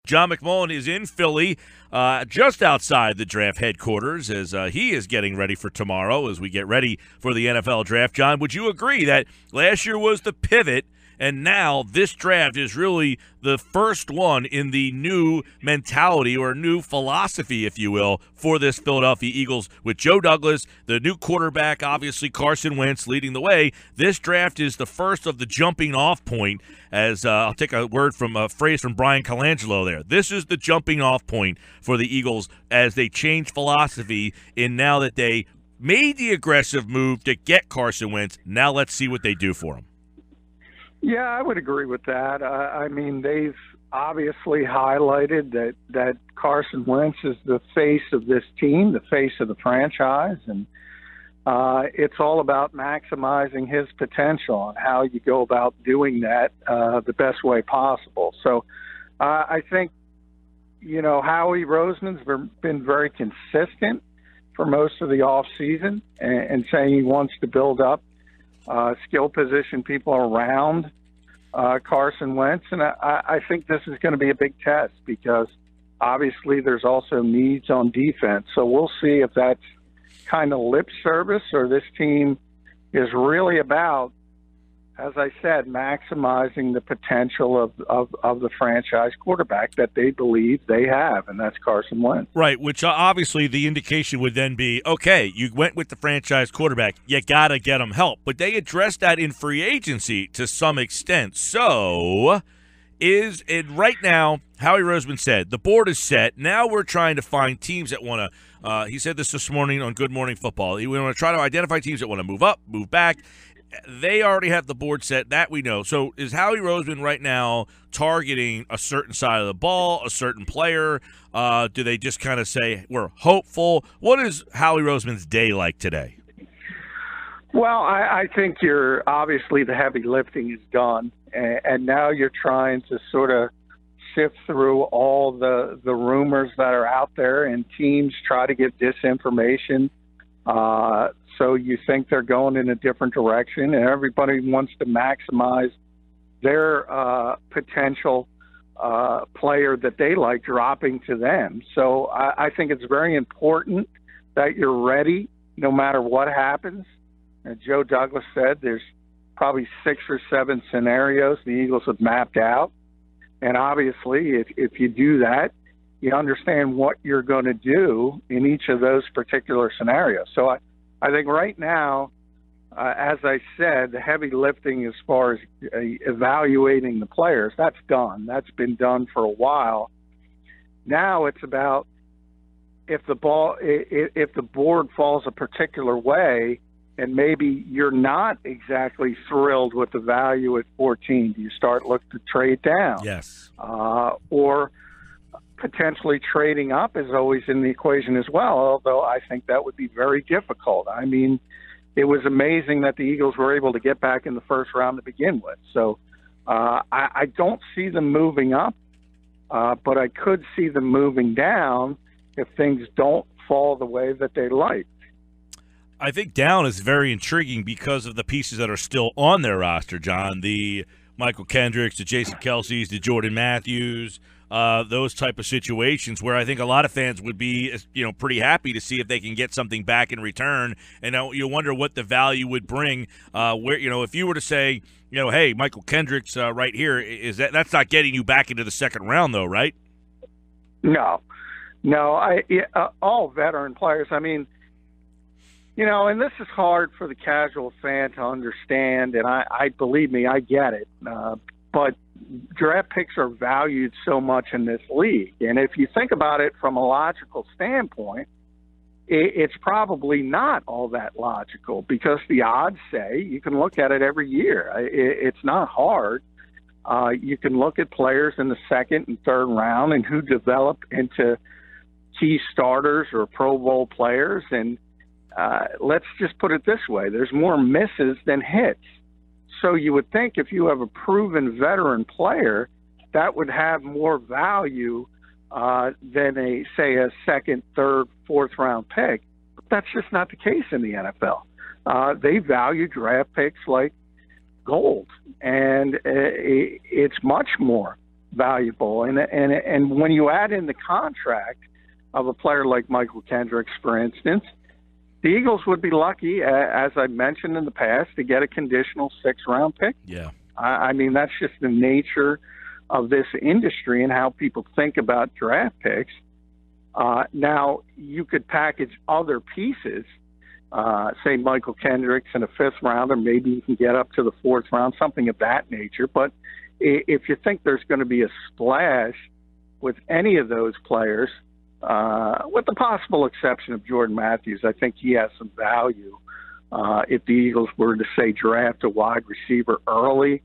John McMullen is in Philly, just outside the draft headquarters, as he is getting ready for tomorrow as we get ready for the NFL draft. John, would you agree that last year was the pivot, and now this draft is really the first one in the new mentality or new philosophy, if you will, for this Philadelphia Eagles with Joe Douglas, the new quarterback, obviously Carson Wentz leading the way. This draft is the first of the jumping off point, as I'll take a phrase from Brian Colangelo there. This is the jumping off point for the Eagles as they change philosophy in now that they made the aggressive move to get Carson Wentz. Now let's see what they do for him. Yeah, I would agree with that. I mean, they've obviously highlighted that Carson Wentz is the face of this team, the face of the franchise, and it's all about maximizing his potential and how you go about doing that the best way possible. So I think, Howie Roseman's been very consistent for most of the offseason and saying he wants to build up skill position people around Carson Wentz. And I think this is going to be a big test because obviously there's also needs on defense. So we'll see if that's kind of lip service or this team is really about, as I said, maximizing the potential of the franchise quarterback that they believe they have, and that's Carson Wentz. Right, which obviously the indication would then be, okay, you went with the franchise quarterback, you got to get him help. But they addressed that in free agency to some extent. So is it right now, Howie Roseman said, the board is set. Now we're trying to find teams that want to, he said this morning on Good Morning Football, we want to try to identify teams that want to move up, move back. They already have the board set, that we know. So is Howie Roseman right now targeting a certain side of the ball, a certain player? Do they just kind of say, we're hopeful? What is Howie Roseman's day like today? Well, I think obviously the heavy lifting is done, and now you're trying to sort of sift through all the rumors that are out there, and teams try to get disinformation. So you think they're going in a different direction, and everybody wants to maximize their potential player that they like dropping to them. So I think it's very important that you're ready no matter what happens. As Joe Douglas said, there's probably 6 or 7 scenarios the Eagles have mapped out. And obviously, if you do that, you understand what you're going to do in each of those particular scenarios. So I think right now, as I said, the heavy lifting as far as evaluating the players, that's done. That's been done for a while. Now it's about if the board falls a particular way and maybe you're not exactly thrilled with the value at 14, do you start looking to trade down? Yes. Or potentially trading up is always in the equation as well, although I think that would be very difficult. I mean, it was amazing that the Eagles were able to get back in the first round to begin with. So I don't see them moving up, but I could see them moving down if things don't fall the way that they like. I think down is very intriguing because of the pieces that are still on their roster, John. The Michael Kendricks, the Jason Kelce's, the Jordan Matthews, those type of situations where I think a lot of fans would be, pretty happy to see if they can get something back in return. And you wonder what the value would bring. If you were to say, hey, Michael Kendricks right here, that's not getting you back into the second round, though, right? No. All veteran players. I mean, and this is hard for the casual fan to understand, and I believe me, I get it. But draft picks are valued so much in this league. And if you think about it from a logical standpoint, it's probably not all that logical because the odds say, you can look at it every year. It's not hard. You can look at players in the second and third round and who develop into key starters or Pro Bowl players. And let's just put it this way. There's more misses than hits. So you would think if you have a proven veteran player, that would have more value than a second, third, fourth round pick. But that's just not the case in the NFL. They value draft picks like gold, and it's much more valuable. And when you add in the contract of a player like Michael Kendricks, for instance, the Eagles would be lucky, as I mentioned in the past, to get a conditional 6th-round pick. Yeah. I mean, that's just the nature of this industry and how people think about draft picks. Now, you could package other pieces, say Michael Kendricks in a 5th-rounder, maybe you can get up to the 4th round, something of that nature. But if you think there's going to be a splash with any of those players, with the possible exception of Jordan Matthews, I think he has some value. If the Eagles were to, say, draft a wide receiver early,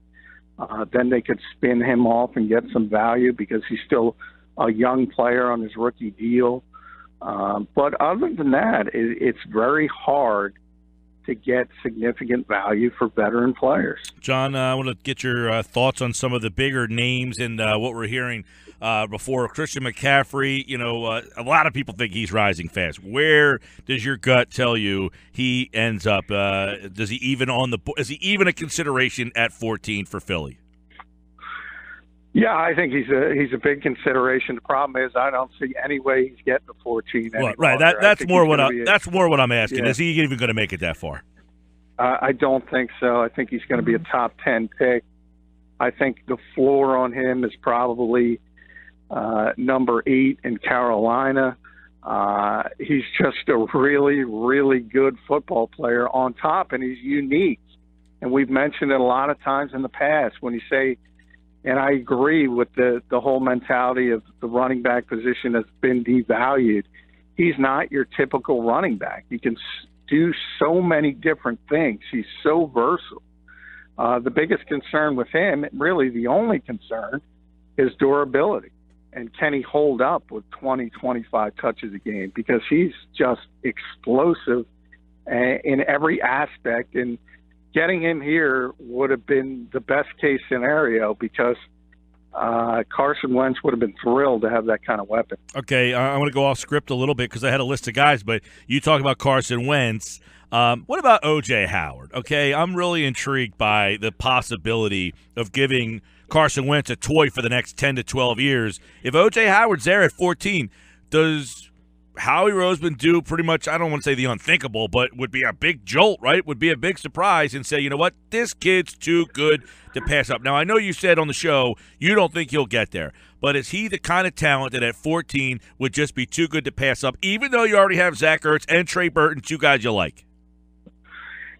then they could spin him off and get some value because he's still a young player on his rookie deal. But other than that, it's very hard to get significant value for veteran players. John, I want to get your thoughts on some of the bigger names and what we're hearing before. Christian McCaffrey, a lot of people think he's rising fast. Where does your gut tell you he ends up? Is he even a consideration at 14 for Philly? Yeah, I think he's a big consideration. The problem is I don't see any way he's getting to 14. Well, right, that's more what I'm asking. Yeah. Is he even going to make it that far? I don't think so. I think he's going to be a top 10 pick. I think the floor on him is probably number 8 in Carolina. He's just a really, really good football player on top, and he's unique. And we've mentioned it a lot of times in the past when you say, and I agree with the whole mentality of the running back position has been devalued. He's not your typical running back. He can do so many different things. He's so versatile. The biggest concern with him, really the only concern, is durability. And can he hold up with 20, 25 touches a game? Because he's just explosive in every aspect. And getting him here would have been the best case scenario because Carson Wentz would have been thrilled to have that kind of weapon. Okay, I want to go off script a little bit because I had a list of guys, but you talk about Carson Wentz. What about O.J. Howard? Okay, I'm really intrigued by the possibility of giving Carson Wentz a toy for the next 10 to 12 years. If O.J. Howard's there at 14, does Howie Roseman do pretty much, I don't want to say the unthinkable, but would be a big jolt, right? Would be a big surprise and say, you know what, this kid's too good to pass up. Now, I know you said on the show you don't think he'll get there, but is he the kind of talent that at 14 would just be too good to pass up, even though you already have Zach Ertz and Trey Burton, two guys you like?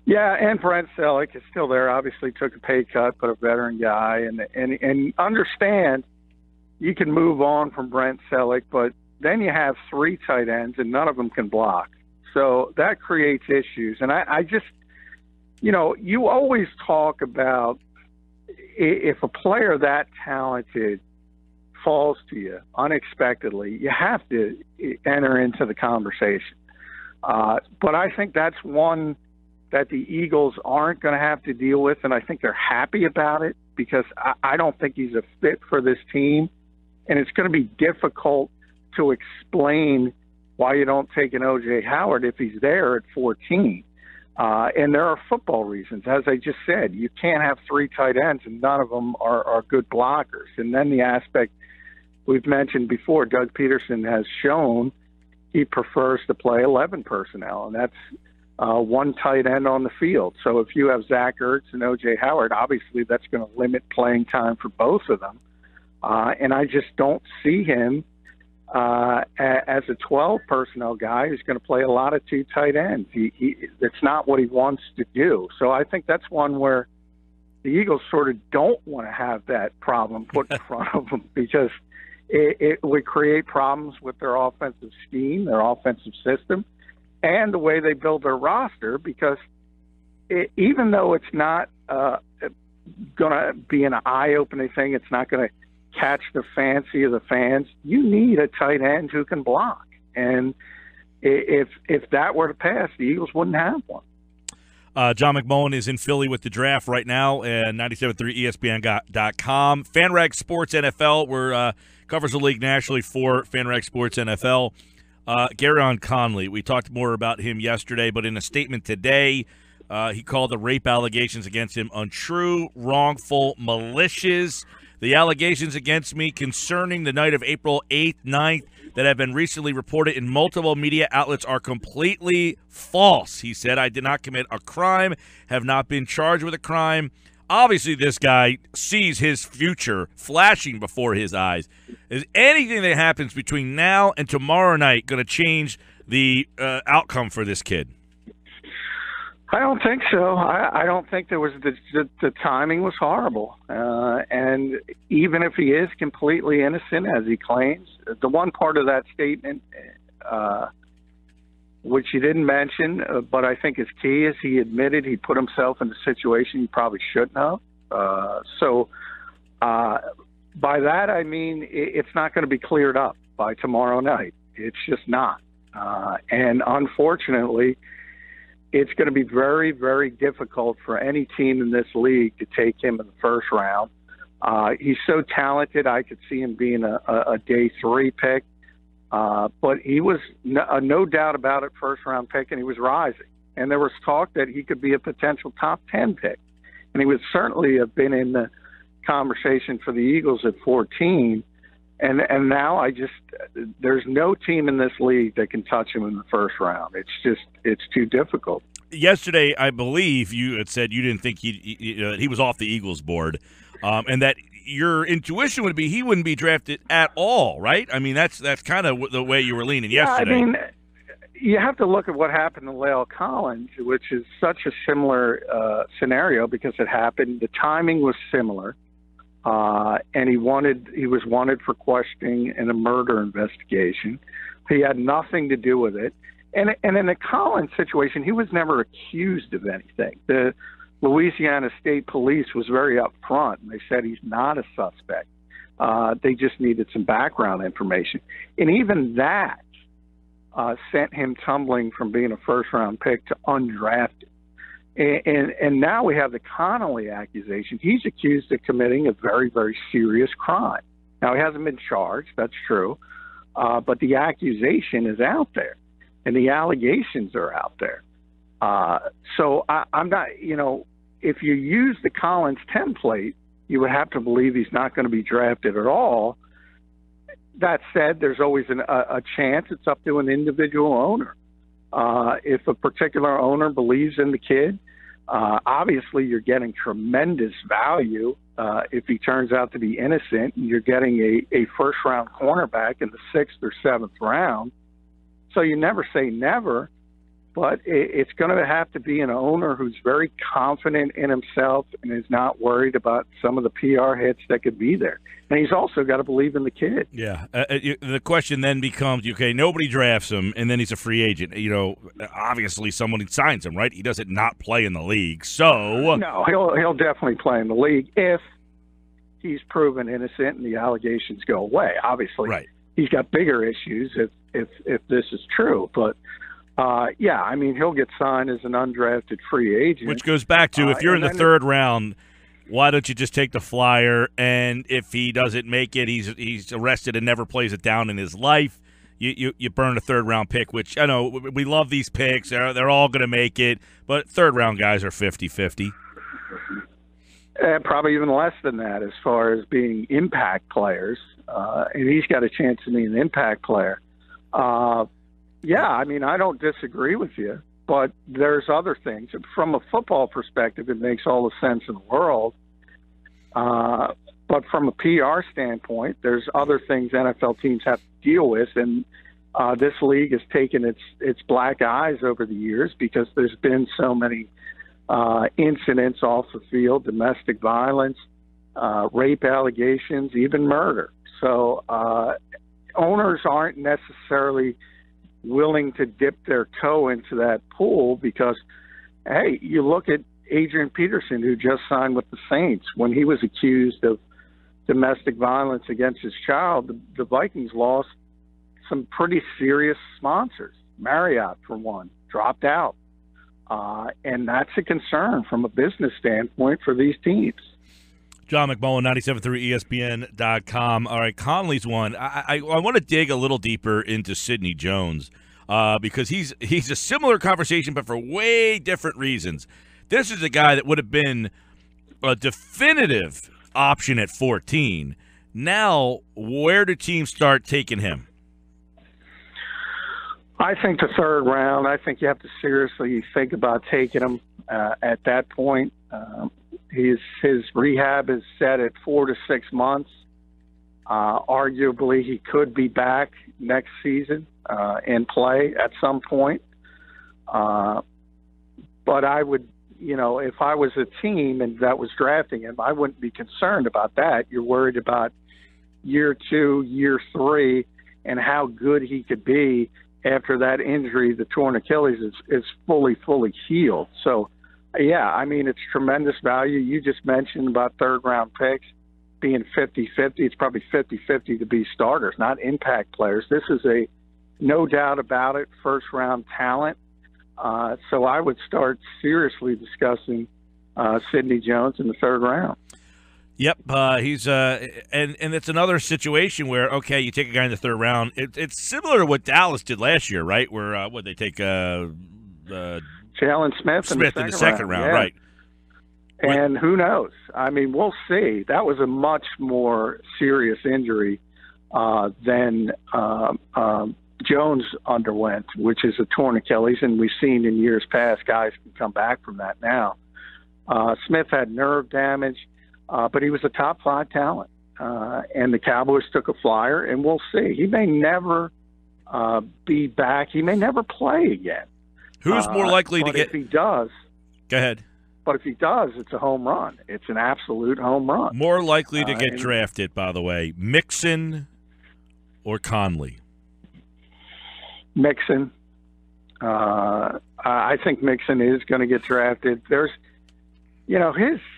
Yeah, and Brent Selleck is still there. Obviously took a pay cut, but a veteran guy. And understand you can move on from Brent Selleck, but then you have 3 tight ends, and none of them can block. So that creates issues. And I just, you always talk about if a player that talented falls to you unexpectedly, you have to enter into the conversation. But I think that's one that the Eagles aren't going to have to deal with, and I think they're happy about it because I don't think he's a fit for this team, and it's going to be difficult to explain why you don't take an O.J. Howard if he's there at 14. And there are football reasons. As I just said, you can't have 3 tight ends, and none of them are good blockers. And then the aspect we've mentioned before, Doug Peterson has shown he prefers to play 11 personnel, and that's one tight end on the field. So if you have Zach Ertz and O.J. Howard, obviously that's going to limit playing time for both of them. And I just don't see him as a 12 personnel guy who's going to play a lot of 2 tight ends. It's not what he wants to do. So I think that's one where the Eagles sort of don't want to have that problem put in front of them because it would create problems with their offensive scheme, their offensive system, and the way they build their roster because even though it's not going to be an eye-opening thing, it's not going to catch the fancy of the fans, you need a tight end who can block. And if that were to pass, the Eagles wouldn't have one. John McMullen is in Philly with the draft right now at 97.3 ESPN.com. FanRag Sports NFL covers the league nationally for FanRag Sports NFL. Garyon Conley, we talked more about him yesterday, but in a statement today, he called the rape allegations against him untrue, wrongful, malicious. The allegations against me concerning the night of April 8th, 9th that have been recently reported in multiple media outlets are completely false. He said, I did not commit a crime, have not been charged with a crime. Obviously, this guy sees his future flashing before his eyes. Is anything that happens between now and tomorrow night going to change the outcome for this kid? I don't think so. I don't think there was the timing was horrible. And even if he is completely innocent, as he claims, the one part of that statement, which he didn't mention, but I think is key, is he admitted he put himself in a situation he probably shouldn't have. By that, I mean, it's not going to be cleared up by tomorrow night. It's just not. And unfortunately, it's going to be very, very difficult for any team in this league to take him in the first round. He's so talented, I could see him being a day 3 pick. But he was no doubt about it, first-round pick, and he was rising. And there was talk that he could be a potential top 10 pick. And he would certainly have been in the conversation for the Eagles at 14. And now there's no team in this league that can touch him in the first round. It's too difficult. Yesterday, I believe you had said you didn't think he was off the Eagles board, and that your intuition would be he wouldn't be drafted at all, right? I mean, that's kind of the way you were leaning yesterday. I mean, you have to look at what happened to La'el Collins, which is such a similar scenario because it happened. The timing was similar. And he was wanted for questioning in a murder investigation. He had nothing to do with it. And in the Collins situation, he was never accused of anything. The Louisiana State Police was very upfront, and they said he's not a suspect. They just needed some background information. And even that sent him tumbling from being a first-round pick to undrafted. And now we have the Connolly accusation. He's accused of committing a very, very serious crime. Now, he hasn't been charged. That's true. But the accusation is out there, and the allegations are out there. So I'm not, if you use the Collins template, you would have to believe he's not going to be drafted at all. That said, there's always a chance. It's up to an individual owner. If a particular owner believes in the kid, obviously you're getting tremendous value if he turns out to be innocent. You're getting a first-round cornerback in the 6th or 7th round. So you never say never, but it's going to have to be an owner who's very confident in himself and is not worried about some of the PR hits that could be there. And he's also got to believe in the kid. Yeah. The question then becomes, okay, nobody drafts him, and then he's a free agent. Obviously someone signs him, right? He doesn't not play in the league. So no, he'll definitely play in the league if he's proven innocent and the allegations go away. Obviously, right. He's got bigger issues if this is true. But, yeah, I mean, he'll get signed as an undrafted free agent. Which goes back to, if you're in the 3rd round, why don't you just take the flyer? And if he doesn't make it, he's arrested and never plays it down in his life. You burn a 3rd-round pick, which I know we love these picks. They're all going to make it, but 3rd-round guys are 50-50. Probably even less than that as far as being impact players. And he's got a chance to be an impact player. Yeah, I mean, I don't disagree with you, but there's other things. From a football perspective, it makes all the sense in the world. But from a PR standpoint, there's other things NFL teams have to deal with, and this league has taken its black eyes over the years because there's been so many incidents off the field, domestic violence, rape allegations, even murder. So owners aren't necessarily willing to dip their toe into that pool because, hey, you look at Adrian Peterson, who just signed with the Saints. When he was accused of domestic violence against his child, the Vikings lost some pretty serious sponsors. Marriott, for one, dropped out. And that's a concern from a business standpoint for these teams. John McMullen, 97.3 ESPN.com. All right, Conley's one. I want to dig a little deeper into Sidney Jones because he's a similar conversation, but for way different reasons. This is a guy that would have been a definitive option at 14. Now, where do teams start taking him? I think the third round. I think you have to seriously think about taking him at that point. His rehab is set at 4 to 6 months. Arguably, he could be back next season in play at some point. But I would, if I was a team and that was drafting him, I wouldn't be concerned about that. You're worried about year 2, year 3, and how good he could be after that injury, the torn Achilles, is fully healed. So, yeah, I mean, it's tremendous value. You just mentioned about third-round picks being 50-50. It's probably 50-50 to be starters, not impact players. This is a, no doubt about it, first-round talent. So I would start seriously discussing Sidney Jones in the third round. Yep, he's and it's another situation where, okay, you take a guy in the third round. It's similar to what Dallas did last year, right? Where would they take Jalen Smith in the second round, yeah. Right? And who knows? I mean, we'll see. That was a much more serious injury than Jones underwent, which is a torn Achilles, and we've seen in years past guys can come back from that now. Smith had nerve damage. But he was a top 5 talent, and the Cowboys took a flyer, and we'll see. He may never be back. He may never play again. Who's more likely to get? If he does, go ahead. But if he does, it's a home run. It's an absolute home run. More likely to get drafted, by the way, Mixon or Conley? Mixon. I think Mixon is going to get drafted. There's.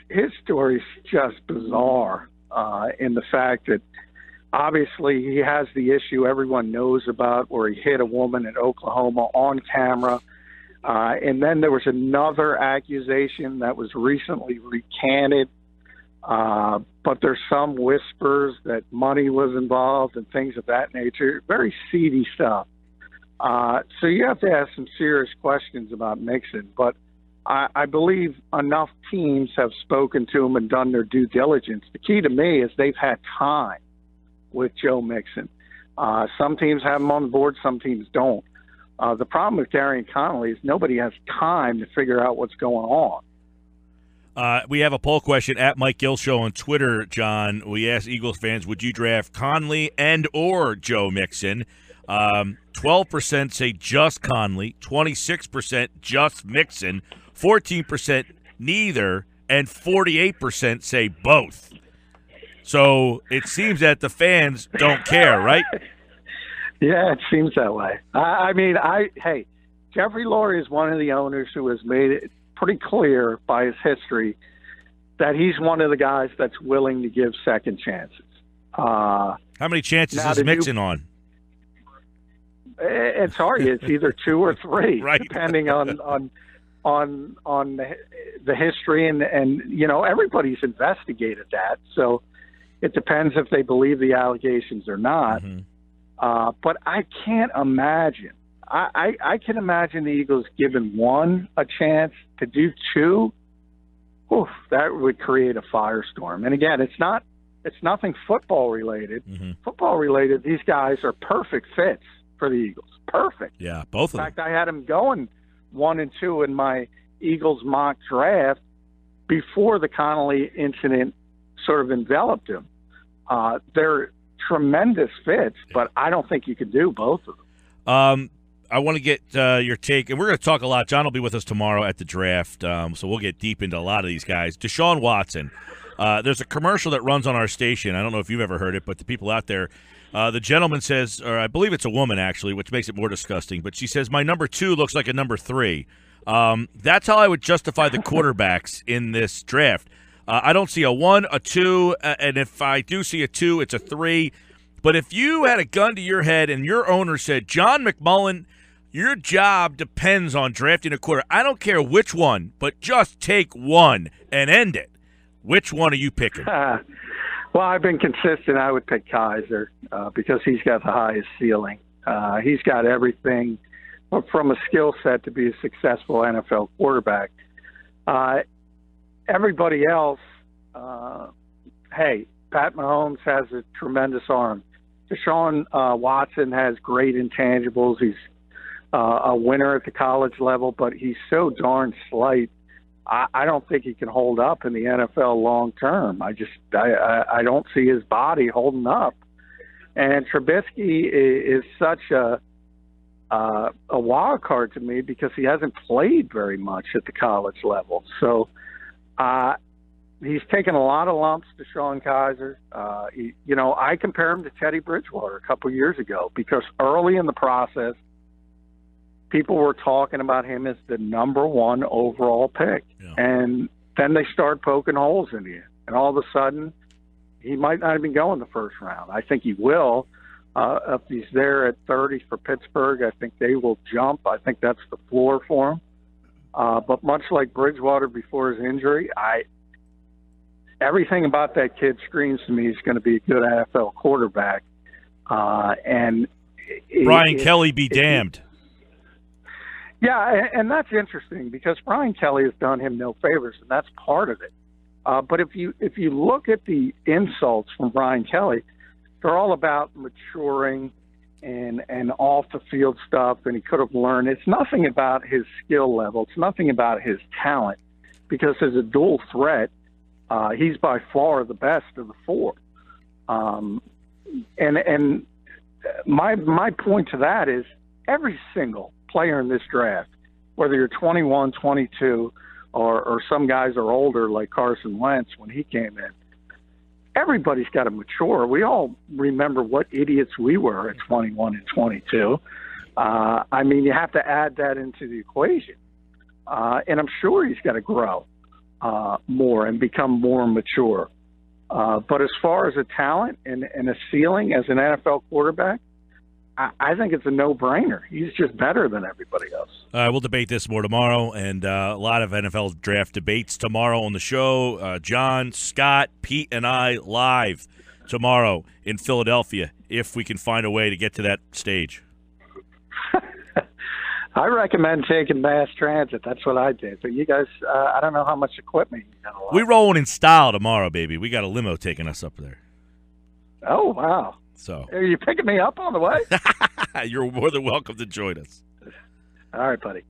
His story's just bizarre in the fact that obviously he has the issue everyone knows about where he hit a woman in Oklahoma on camera. And then there was another accusation that was recently recanted. But there's some whispers that money was involved and things of that nature. Very seedy stuff. So you have to ask some serious questions about Mixon. But I believe enough teams have spoken to him and done their due diligence. The key to me is they've had time with Joe Mixon. Some teams have him on the board, some teams don't. The problem with Darian Conley is nobody has time to figure out what's going on. We have a poll question at Mike Gill Show on Twitter, John. We asked Eagles fans, would you draft Conley and or Joe Mixon? 12% say just Conley, 26% just Mixon, 14% neither, and 48% say both. So it seems that the fans don't care, right? Yeah, it seems that way. Hey, Jeffrey Lurie is one of the owners who has made it pretty clear by his history that he's one of the guys that's willing to give second chances. How many chances is Mixon on? It's hard. It's either 2 or 3, right. Depending on the history and everybody's investigated that. So it depends if they believe the allegations or not. Mm-hmm. But I can't imagine. I can imagine the Eagles giving 1 a chance. To do 2, that would create a firestorm. And again, it's nothing football related. Mm-hmm. Football related, these guys are perfect fits for the Eagles. Perfect. Yeah, both of them. In fact, I had them going 1 and 2 in my Eagles mock draft before the Connolly incident sort of enveloped him. They're tremendous fits, but I don't think you could do both of them. I want to get your take, and we're going to talk a lot. John will be with us tomorrow at the draft, so we'll get deep into a lot of these guys. Deshaun Watson. There's a commercial that runs on our station. I don't know if you've ever heard it, but the people out there, the gentleman says, or I believe it's a woman actually, which makes it more disgusting, but she says, my number 2 looks like a number 3. That's how I would justify the quarterbacks in this draft. I don't see a 1, a 2, and if I do see a 2, it's a 3. But if you had a gun to your head and your owner said, John McMullen, your job depends on drafting a quarterback. I don't care which one, but just take one and end it. Which one are you picking? Well, I've been consistent. I would pick Kaiser because he's got the highest ceiling. He's got everything from a skill set to be a successful NFL quarterback. Everybody else, hey, Pat Mahomes has a tremendous arm. Deshaun Watson has great intangibles. He's a winner at the college level, but he's so darn slight. I don't think he can hold up in the NFL long term. I don't see his body holding up. And Trubisky is such a wild card to me because he hasn't played very much at the college level. So he's taken a lot of lumps to Sean Kaiser. I compare him to Teddy Bridgewater a couple years ago because early in the process, people were talking about him as the number one overall pick. Yeah. And then they start poking holes in you. And all of a sudden, he might not even go in the first round. I think he will. If he's there at 30 for Pittsburgh, I think they will jump. I think that's the floor for him. But much like Bridgewater before his injury, everything about that kid screams to me he's going to be a good NFL quarterback. And Brian Kelly be damned. Yeah, and that's interesting because Brian Kelly has done him no favors, and that's part of it. But if you look at the insults from Brian Kelly, they're all about maturing and off the field stuff, and he could have learned. It's nothing about his skill level. It's nothing about his talent, because as a dual threat, he's by far the best of the four. And my point to that is every single player in this draft, whether you're 21, 22, or some guys are older like Carson Wentz when he came in, everybody's got to mature. We all remember what idiots we were at 21 and 22. You have to add that into the equation. And I'm sure he's got to grow more and become more mature. But as far as a talent and a ceiling as an NFL quarterback, I think it's a no-brainer. He's just better than everybody else. We'll debate this more tomorrow, and a lot of NFL draft debates tomorrow on the show. John, Scott, Pete, and I live tomorrow in Philadelphia if we can find a way to get to that stage. I recommend taking mass transit. That's what I did. But you guys, I don't know how much equipment you got. We're rolling in style tomorrow, baby. We got a limo taking us up there. Oh, wow. So, are you picking me up on the way? You're more than welcome to join us. All right, buddy.